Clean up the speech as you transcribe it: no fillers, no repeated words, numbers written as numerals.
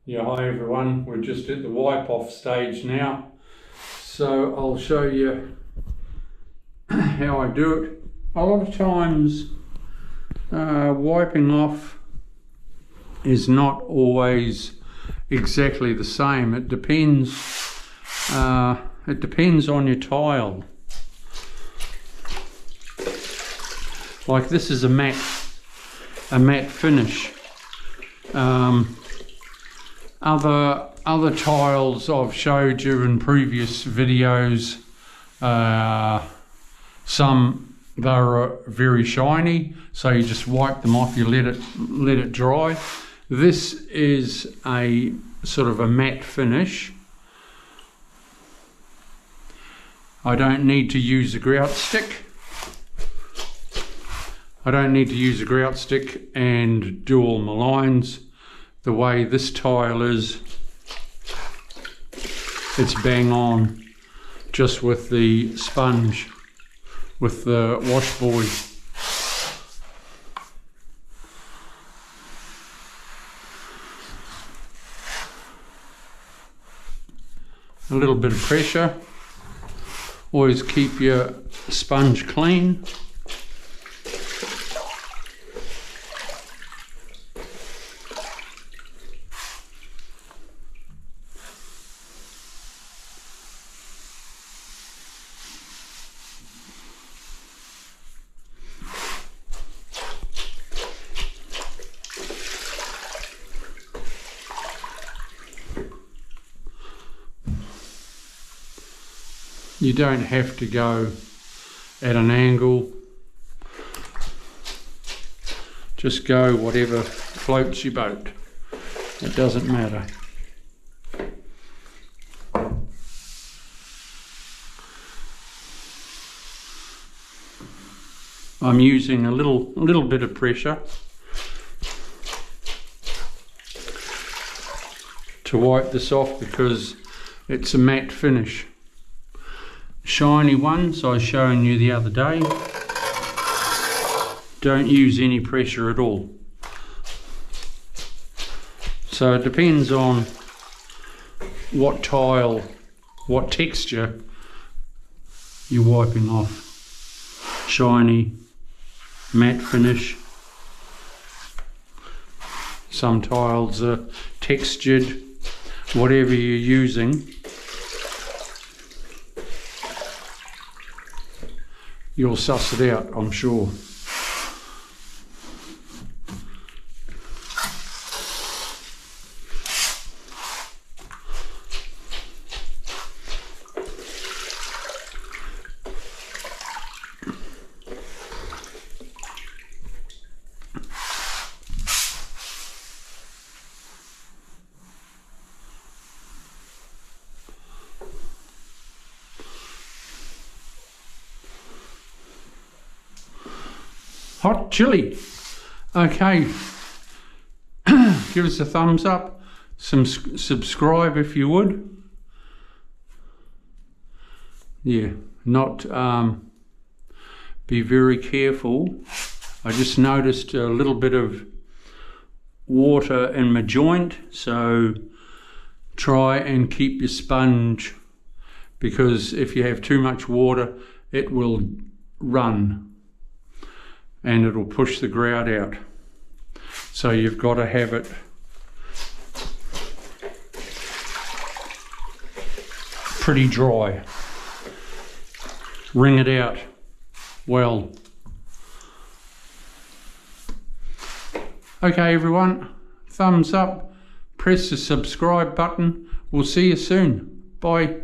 Yeah, hi everyone. We're just at the wipe off stage now. So I'll show you how I do it. A lot of times wiping off is not always exactly the same. It depends on your tile. Like this is a matte finish. Other tiles I've showed you in previous videos, some they're very shiny, so you just wipe them off, you let it dry. This is a sort of a matte finish. I don't need to use a grout stick. I don't need to use a grout stick and do all my lines. The way this tile is, it's bang on just with the sponge, with the washboard. A little bit of pressure. Always keep your sponge clean. You don't have to go at an angle, just go whatever floats your boat, it doesn't matter. I'm using a little bit of pressure to wipe this off because it's a matte finish. Shiny ones I was showing you the other day, don't use any pressure at all. So it depends on what tile, what texture you're wiping off. Shiny, matte finish. Some tiles are textured, whatever you're using. You'll suss it out, I'm sure. Hot chili. Okay, give us a thumbs up, subscribe if you would. Yeah, be very careful. I just noticed a little bit of water in my joint, so try and keep your sponge, because if you have too much water it will run and it'll push the grout out. So you've got to have it pretty dry. Wring it out well. Okay everyone, thumbs up, press the subscribe button. We'll see you soon. Bye.